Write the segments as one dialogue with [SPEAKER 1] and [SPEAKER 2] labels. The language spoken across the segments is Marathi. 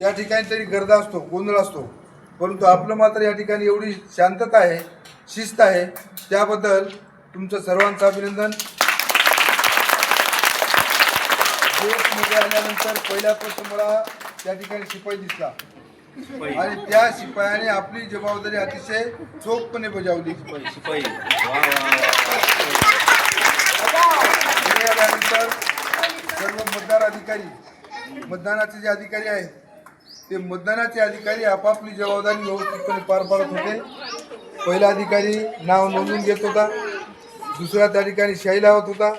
[SPEAKER 1] या ठिकाणी तरी गर्दा असतो, गोंधळ असतो, परंतु आपलं मात्र या ठिकाणी एवढी शांतता आहे, शिस्त आहे, त्याबद्दल तुमचं सर्वांचं अभिनंदन। मध्ये आल्यानंतर पहिल्या प्रथम मला त्या ठिकाणी शिपाई दिसला आणि त्या शिपायाने आपली जबाबदारी अतिशय चोखपणे बजावली। शिपाई आल्यानंतर सर्व मतदार अधिकारी, मतदानाचे जे अधिकारी आहेत ते मतदानाचे अधिकारी आपापली जबाबदारी व्यवस्थितपणे पार पाडत होते। पहिला अधिकारी नाव नोंदवून घेत होता, दुसरा त्या ठिकाणी शाई लावत होता,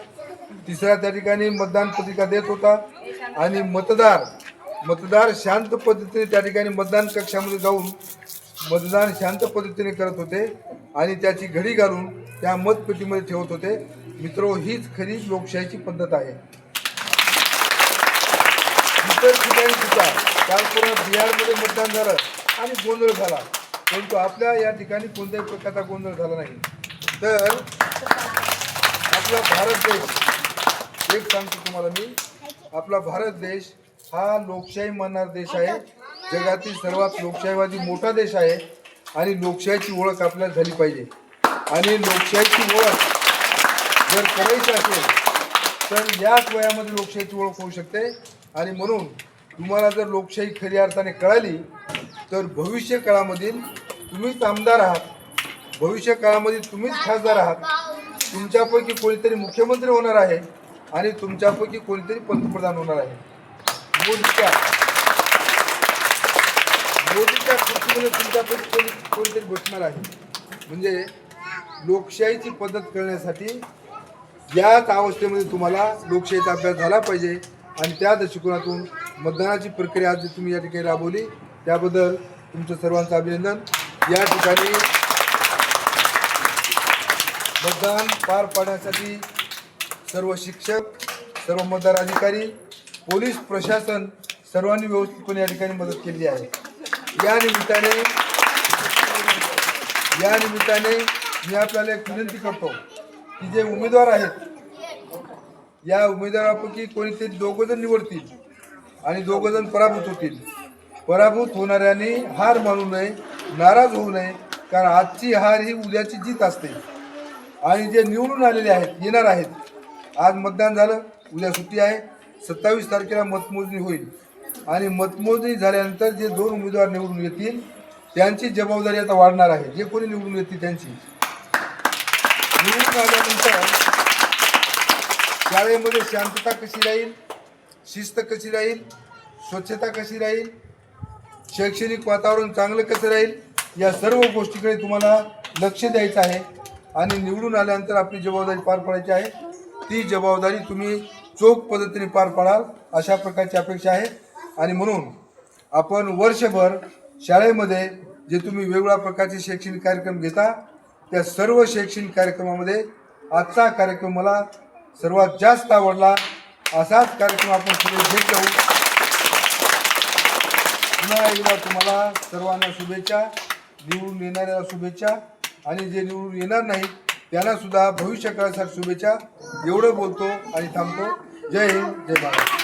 [SPEAKER 1] तिसरा त्या ठिकाणी मतदान पत्रिका देत होता आणि मतदार शांत पद्धतीने त्या ठिकाणी मतदान कक्षामध्ये जाऊन मतदान शांत पद्धतीने करत होते आणि त्याची घडी घालून त्या मतपेटीमध्ये ठेवत होते। मित्रो, हीच खरी लोकशाहीची पद्धत आहे। इतर ठिकाणी सुद्धा काल पूर्ण बिहारमध्ये मतदान झालं आणि गोंधळ झाला, परंतु आपल्या या ठिकाणी कोणत्याही प्रकारचा गोंधळ झाला नाही। तर आपला भारत देश, एक सांगतो तुम्हाला मी, आपला भारत देश हा लोकशाही मानणारा देश आहे, जगातील सर्वात लोकशाहीवादी मोठा देश आहे आणि लोकशाहीची ओळख आपल्याला झाली पाहिजे। आणि लोकशाहीची ओळख जर करायची असेल तर याच वयामध्ये लोकशाहीची ओळख होऊ शकते। आणि म्हणून तुम्हाला जर लोकशाही खऱ्या अर्थाने कळाली तर भविष्य काळामधील तुम्हीच आमदार आहात, भविष्य काळामध्ये तुम्हीच खासदार आहात, तुमच्यापैकी कोणीतरी मुख्यमंत्री होणार आहे आणि तुमच्यापैकी कोणीतरी पंतप्रधान होणार आहे। मोदीच्या खुर्चीमध्ये तुमच्यापैकी कोणीतरी बसणार आहे। म्हणजे लोकशाहीची पद्धत कळण्यासाठी याच अवस्थेमध्ये तुम्हाला लोकशाहीचा अभ्यास झाला पाहिजे आणि त्या दृष्टिकोनातून मतदानाची प्रक्रिया आज तुम्ही या ठिकाणी राबवली, त्याबद्दल तुमचं सर्वांचं अभिनंदन। या ठिकाणी मतदान पार पाडण्यासाठी सर्व शिक्षक, सर्व मतदार अधिकारी, पोलीस प्रशासन सर्वांनी व्यवस्थितपणे या ठिकाणी मदत केली आहे। या निमित्ताने मी आपल्याला एक विनंती करतो की जे उमेदवार आहेत या उमेदवारापैकी कोणीतरी दोघंजण निवडतील आणि दोघंजण पराभूत होतील। पराभूत होणाऱ्यांनी हार मानू नये, नाराज होऊ नये, कारण आजची हार ही उद्याची जीत असते। आणि जे निवडून आलेले आहेत, येणार आहेत, आज मतदान झालं, उद्या सुट्टी आहे, 27 तारखेला मतमोजणी होईल आणि मतमोजणी झाल्यानंतर जे दोन उमेदवार निवडून येतील त्यांची जबाबदारी आता वाढणार आहे। जे कोणी निवडून येतील त्यांची निवडून आल्यानंतर शाळेमध्ये शांतता कशी राहील, शिस्त कशी राहील, स्वच्छता कशी राहील, शैक्षणिक वातावरण चांगलं कसं राहील, या सर्व गोष्टीकडे तुम्हाला लक्ष द्यायचं आहे आणि निवडून आल्यानंतर आपली जबाबदारी पार पाडायची आहे। ती जबाबदारी तुम्ही चोख पद्धतीने पार पाडाल अशा प्रकारची अपेक्षा आहे। आणि म्हणून आपण वर्षभर शाळेमध्ये जे तुम्ही वेगवेगळ्या प्रकारचे शैक्षणिक कार्यक्रम घेता त्या सर्व शैक्षणिक कार्यक्रमामध्ये आजचा कार्यक्रम मला सर्वात जास्त आवडला। असाच कार्यक्रम आपण पुढे घेत जाऊ। पुन्हा एकदा तुम्हाला सर्वांना शुभेच्छा, निवडून येणाऱ्याला शुभेच्छा आणि जे निवडून येणार नाहीत त्यांना सुद्धा भविष्य काळासाठी शुभेच्छा। एवढं बोलतो आणि थांबतो। जय हिंद, जय भारत।